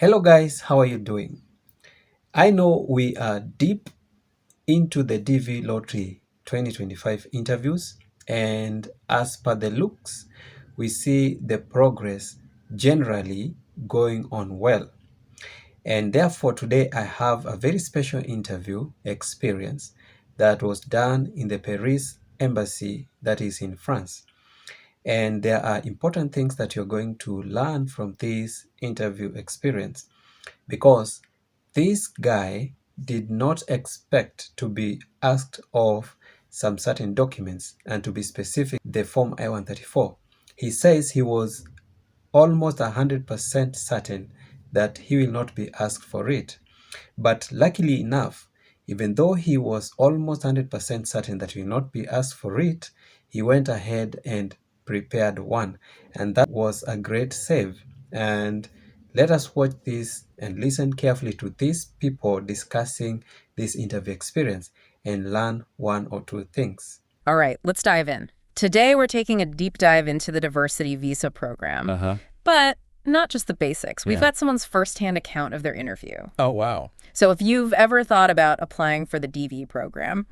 Hello, guys, how are you doing? I know we are deep into the DV Lottery 2025 interviews, and as per the looks, we see the progress generally going on well. And therefore, today I have a very special interview experience that was done in the Paris Embassy, that is in France. And there are important things that you're going to learn from this interview experience because this guy did not expect to be asked of some certain documents, and to be specific, the Form I-134. He says he was almost 100% certain that he will not be asked for it. But luckily enough, even though he was almost 100% certain that he will not be asked for it, he went ahead and prepared one. And that was a great save. And let us watch this and listen carefully to these people discussing this interview experience and learn one or two things. All right, let's dive in. Today, we're taking a deep dive into the diversity visa program. But not just the basics. We've got someone's firsthand account of their interview. Oh, wow. So if you've ever thought about applying for the DV program,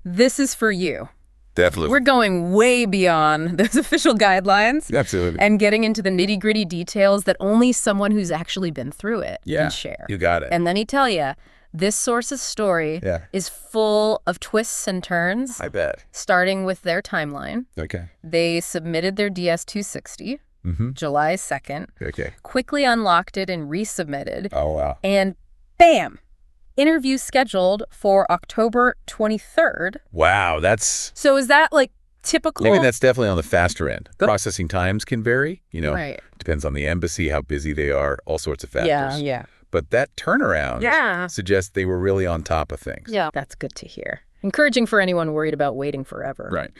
this is for you. Definitely. We're going way beyond those official guidelines. Absolutely. And getting into the nitty-gritty details that only someone who's actually been through it can share. You got it. And let me tell you, this source's story is full of twists and turns. I bet. Starting with their timeline. Okay. They submitted their DS-260 July 2nd, Okay. quickly unlocked it and resubmitted. Oh, wow. And bam! Interview scheduled for October 23rd. Wow, that's... So is that like typical? I mean, that's definitely on the faster end. Processing times can vary, Right. Depends on the embassy, how busy they are, all sorts of factors. Yeah. But that turnaround suggests they were really on top of things. Yeah. That's good to hear. Encouraging for anyone worried about waiting forever. Right.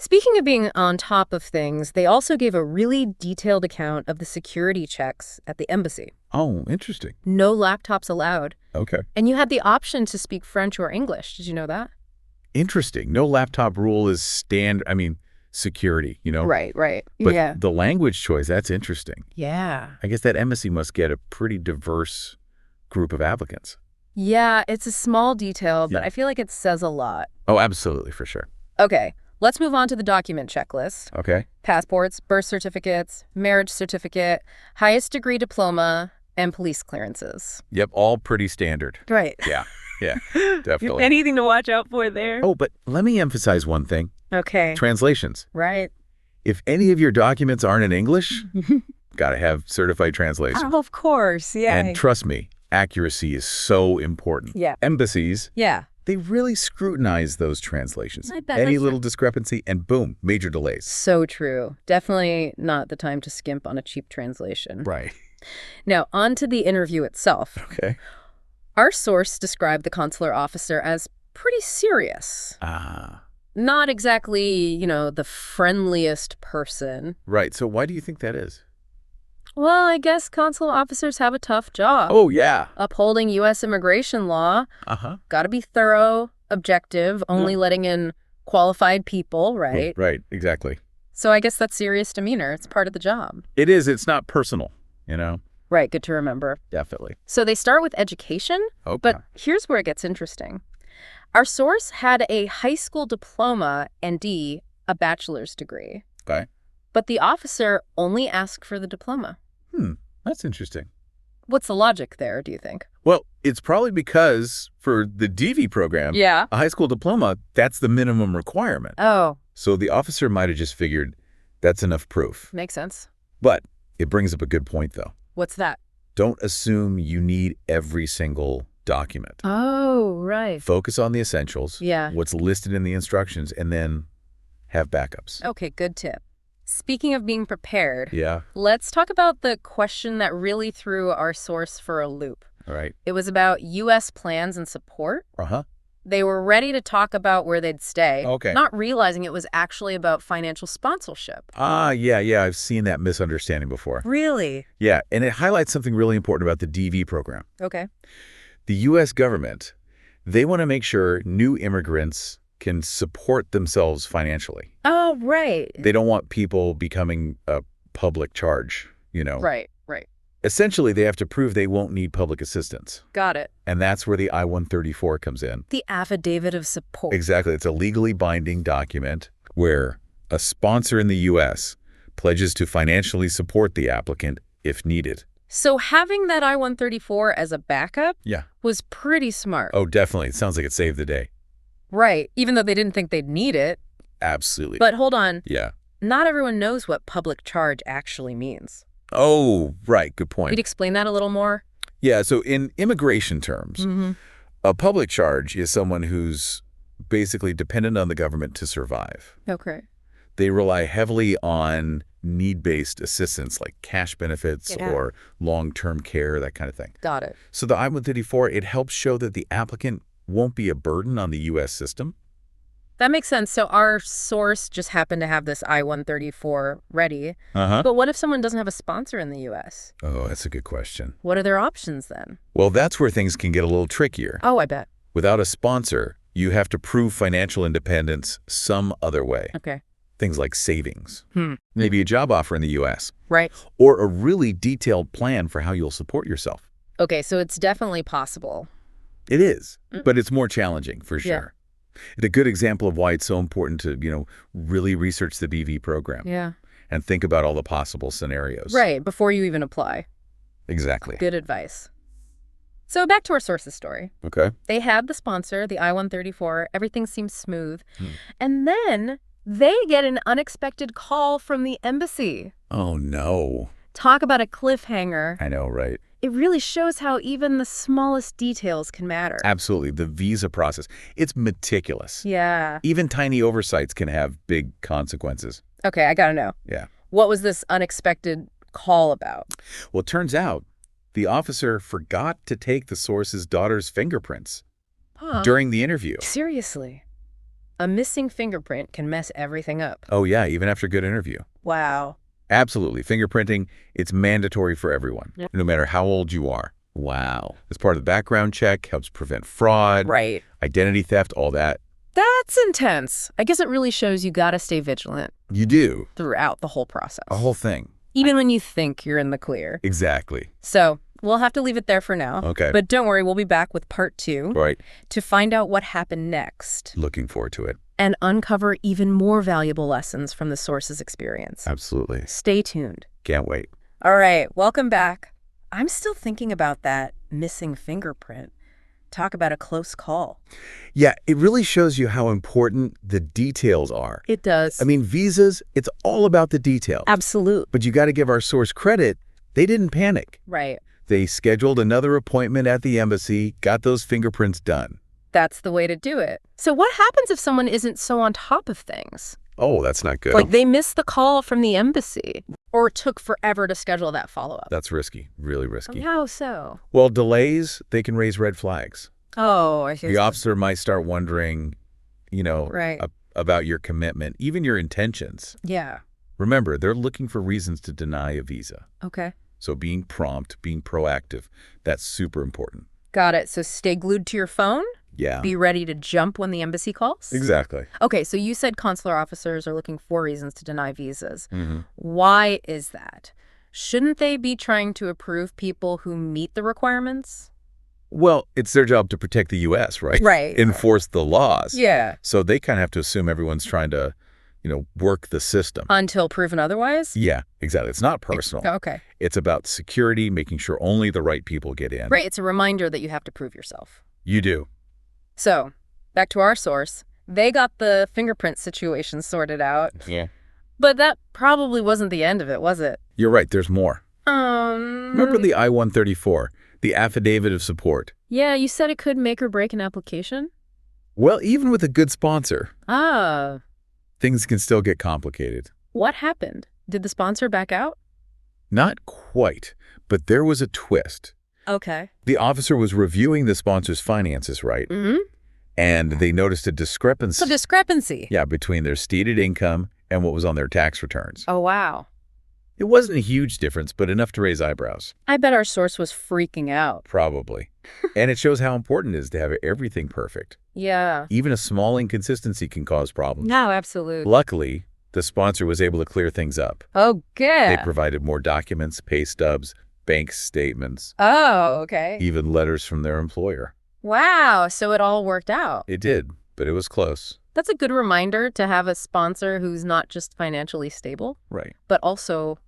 Speaking of being on top of things, they also gave a really detailed account of the security checks at the embassy. Oh, interesting. No laptops allowed. Okay. And you had the option to speak French or English. Did you know that? Interesting. No laptop rule is security, Right. But the language choice, that's interesting. Yeah. I guess that embassy must get a pretty diverse group of applicants. Yeah, it's a small detail, but I feel like it says a lot. Oh, absolutely, for sure. Okay, let's move on to the document checklist. Okay. Passports, birth certificates, marriage certificate, highest degree diploma, and police clearances. Yep, all pretty standard. Right. Yeah, definitely. Anything to watch out for there? Oh, but let me emphasize one thing. Okay. Translations. Right. If any of your documents aren't in English, got to have certified translation. Oh, of course, yeah. And trust me, accuracy is so important. Yeah. Embassies, Yeah. they really scrutinize those translations. I bet Any that's little discrepancy, and boom, major delays. So true. Definitely not the time to skimp on a cheap translation. Right. Now, on to the interview itself. Okay. Our source described the consular officer as pretty serious. Ah. Not exactly, the friendliest person. Right. So why do you think that is? Well, I guess consular officers have a tough job. Oh, yeah. Upholding U.S. immigration law. Uh-huh. Got to be thorough, objective, only letting in qualified people, right? Right. Exactly. So I guess that's serious demeanor. It's part of the job. It is. It's not personal, Right, good to remember. Definitely. So they start with education, Okay. but here's where it gets interesting. Our source had a high school diploma and a bachelor's degree. Okay. But the officer only asked for the diploma. That's interesting. What's the logic there, do you think? Well, it's probably because for the DV program, Yeah. a high school diploma, that's the minimum requirement. Oh, So the officer might have just figured that's enough proof. makes sense. But it brings up a good point, though. What's that? Don't assume you need every single document. Oh, right. Focus on the essentials, Yeah. what's listed in the instructions, and then have backups. Okay, good tip. Speaking of being prepared, Yeah. let's talk about the question that really threw our source for a loop. All right. It was about U.S. plans and support. Uh-huh. They were ready to talk about where they'd stay, Okay. not realizing it was actually about financial sponsorship. Yeah. I've seen that misunderstanding before. Really? Yeah, and it highlights something really important about the DV program. Okay. The U.S. government, they want to make sure new immigrants can support themselves financially. Oh, right. They don't want people becoming a public charge, Right. Essentially, they have to prove they won't need public assistance. Got it. And that's where the I-134 comes in. The affidavit of support. Exactly. It's a legally binding document where a sponsor in the U.S. pledges to financially support the applicant if needed. So having that I-134 as a backup was pretty smart. Oh, definitely. It sounds like it saved the day. Right. Even though they didn't think they'd need it. Absolutely. But hold on. Yeah. Not everyone knows what public charge actually means. Oh, right. Good point. We'd explain that a little more? Yeah. So in immigration terms, a public charge is someone who's basically dependent on the government to survive. Okay. They rely heavily on need-based assistance like cash benefits or long-term care, that kind of thing. Got it. So the I-134, it helps show that the applicant won't be a burden on the U.S. system. That makes sense. So our source just happened to have this I-134 ready. But what if someone doesn't have a sponsor in the U.S.? Oh, that's a good question. What are their options then? Well, that's where things can get a little trickier. Oh, I bet. Without a sponsor, you have to prove financial independence some other way. Okay. Things like savings, maybe a job offer in the U.S., right, or a really detailed plan for how you'll support yourself. Okay, so it's definitely possible. It is, but it's more challenging for sure. It's a good example of why it's so important to, really research the BV program. Yeah. And think about all the possible scenarios. Right, before you even apply. Exactly. Good advice. So back to our source's story. Okay. They had the sponsor, the I-134. Everything seems smooth. And then they get an unexpected call from the embassy. Oh, no. Talk about a cliffhanger. I know, right? It really shows how even the smallest details can matter. Absolutely. The visa process, it's meticulous. Yeah. Even tiny oversights can have big consequences. Okay, I gotta know. Yeah. What was this unexpected call about? Well, it turns out the officer forgot to take the source's daughter's fingerprints during the interview. Seriously? A missing fingerprint can mess everything up. Oh, yeah, even after a good interview. Wow. Absolutely. Fingerprinting, it's mandatory for everyone, no matter how old you are. Wow. As part of the background check, helps prevent fraud, right, identity theft, all that. That's intense. I guess it really shows you gotta stay vigilant. You do. Throughout the whole process. A whole thing. Even when you think you're in the clear. Exactly. So we'll have to leave it there for now. Okay. But don't worry, we'll be back with part 2. Right. To find out what happened next. Looking forward to it. And uncover even more valuable lessons from the source's experience. Absolutely. Stay tuned. Can't wait. All right, welcome back. I'm still thinking about that missing fingerprint. Talk about a close call. Yeah, it really shows you how important the details are. It does. I mean, visas, it's all about the details. Absolute. But you got to give our source credit. They didn't panic. Right. They scheduled another appointment at the embassy, got those fingerprints done. That's the way to do it. So what happens if someone isn't so on top of things? Oh, that's not good. Like they missed the call from the embassy or took forever to schedule that follow-up. That's risky, really risky. How so? Well, delays, they can raise red flags. Oh, I see. The officer might start wondering, right, about your commitment, even your intentions. Yeah. Remember, they're looking for reasons to deny a visa. Okay. So being prompt, being proactive, that's super important. Got it. So stay glued to your phone? Yeah. Be ready to jump when the embassy calls? Exactly. Okay, so you said consular officers are looking for reasons to deny visas. Mm-hmm. Why is that? Shouldn't they be trying to approve people who meet the requirements? Well, it's their job to protect the U.S., right? Right. Enforce the laws. Yeah. So they kind of have to assume everyone's trying to, work the system. Until proven otherwise? Yeah, exactly. It's not personal. Okay. It's about security, making sure only the right people get in. Right. It's a reminder that you have to prove yourself. You do. So, back to our source. They got the fingerprint situation sorted out. Yeah. But that probably wasn't the end of it, was it? You're right. There's more. Remember the I-134, the affidavit of support? Yeah, you said it could make or break an application? Well, even with a good sponsor, things can still get complicated. What happened? Did the sponsor back out? Not quite, but there was a twist. Okay. The officer was reviewing the sponsor's finances, right? Mm-hmm. And they noticed a discrepancy. So discrepancy? Yeah, between their stated income and what was on their tax returns. Oh, wow. It wasn't a huge difference, but enough to raise eyebrows. I bet our source was freaking out. Probably. And it shows how important it is to have everything perfect. Yeah. Even a small inconsistency can cause problems. No, absolutely. Luckily, the sponsor was able to clear things up. Oh, good. They provided more documents, pay stubs, bank statements, Oh, okay. even letters from their employer. Wow, so it all worked out. It did, but it was close. That's a good reminder to have a sponsor who's not just financially stable, Right. but also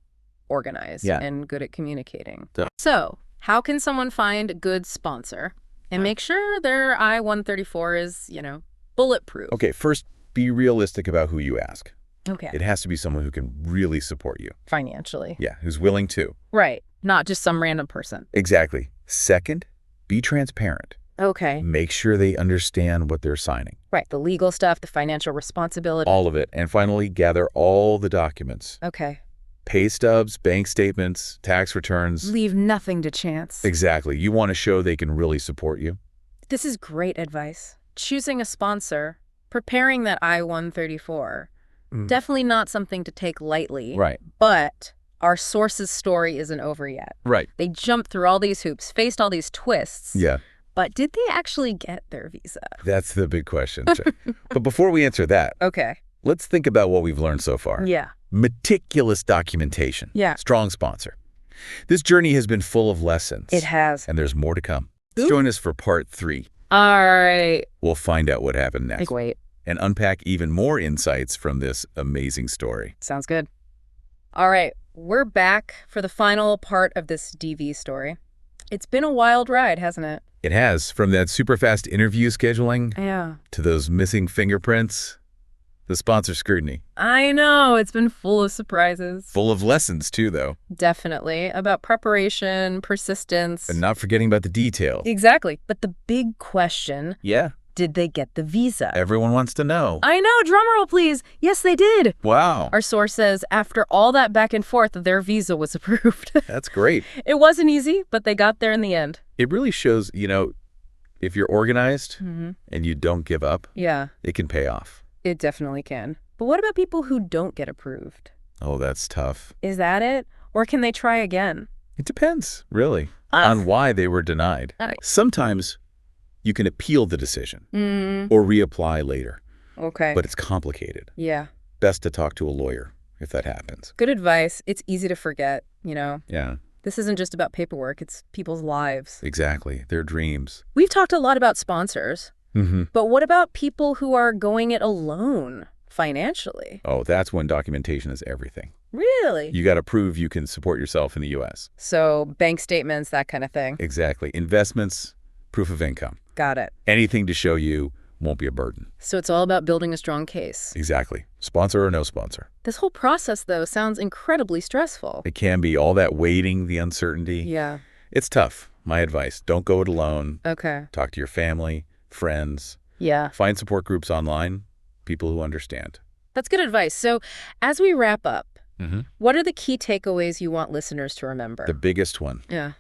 organized Yeah. and good at communicating. So- So, how can someone find a good sponsor and make sure their I-134 is, bulletproof? Okay, first, be realistic about who you ask. Okay. It has to be someone who can really support you. Financially. Yeah, who's willing to. Right. Not just some random person. Exactly. Second, be transparent. Okay. Make sure they understand what they're signing. Right. The legal stuff, the financial responsibility. All of it. And finally, gather all the documents. Okay. Pay stubs, bank statements, tax returns. Leave nothing to chance. Exactly. You want to show they can really support you. This is great advice. Choosing a sponsor, preparing that I-134, definitely not something to take lightly. Right. But our source's story isn't over yet. Right. They jumped through all these hoops, faced all these twists. Yeah. But did they actually get their visa? That's the big question. But before we answer that, Okay. let's think about what we've learned so far. Yeah. Meticulous documentation. Yeah. Strong sponsor. This journey has been full of lessons. It has. And there's more to come. Join us for part 3. All right. We'll find out what happened next. Wait. And unpack even more insights from this amazing story. Sounds good. All right. We're back for the final part of this DV story. It's been a wild ride, hasn't it? It has, from that super fast interview scheduling Yeah. to those missing fingerprints, the sponsor scrutiny. I know. It's been full of surprises. Full of lessons, too, though. Definitely. About preparation, persistence. And not forgetting about the details. Exactly. But the big question, Yeah. did they get the visa? Everyone wants to know. I know. Drumroll, please. Yes, they did. Wow. Our source says after all that back and forth, their visa was approved. That's great. It wasn't easy, but they got there in the end. It really shows, if you're organized Mm-hmm. and you don't give up, Yeah, it can pay off. it definitely can. But what about people who don't get approved? Oh, that's tough. Is that it? Or can they try again? It depends, really, on why they were denied. Sometimes you can appeal the decision or reapply later, Okay. but it's complicated. Yeah. Best to talk to a lawyer if that happens. Good advice. It's easy to forget, Yeah, This isn't just about paperwork. It's people's lives. exactly. Their dreams. We've talked a lot about sponsors, Mm-hmm. but what about people who are going it alone financially? Oh, that's when documentation is everything. Really? You got to prove you can support yourself in the U.S. So bank statements, that kind of thing. Exactly. Investments, proof of income. Got it. Anything to show you won't be a burden. So it's all about building a strong case. Exactly. Sponsor or no sponsor. This whole process, though, sounds incredibly stressful. It can be all that waiting, the uncertainty. Yeah. It's tough. My advice, don't go it alone. Okay. Talk to your family, friends. Yeah. Find support groups online, people who understand. That's good advice. So as we wrap up, Mm-hmm. what are the key takeaways you want listeners to remember? The biggest one, Yeah.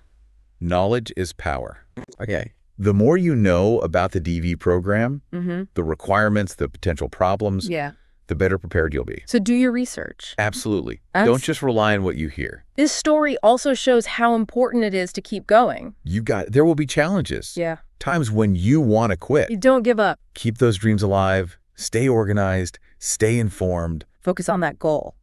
knowledge is power. Okay. The more you know about the DV program, Mm-hmm. the requirements, the potential problems, Yeah. the better prepared you'll be. So do your research. Absolutely. That's- Don't just rely on what you hear. This story also shows how important it is to keep going. There will be challenges. Yeah. Times when you want to quit. You don't give up. Keep those dreams alive. Stay organized. Stay informed. Focus on that goal.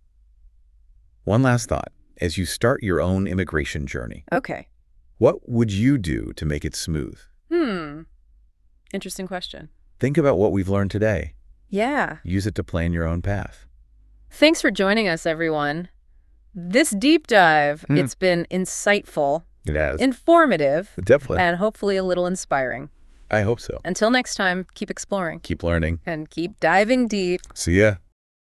One last thought. As you start your own immigration journey, Okay. what would you do to make it smooth? Interesting question. Think about what we've learned today. Yeah. Use it to plan your own path. Thanks for joining us, everyone. This deep dive, it's been insightful, It has. informative, Definitely. and hopefully a little inspiring. I hope so. Until next time, keep exploring Keep learning. and keep diving deep. See ya.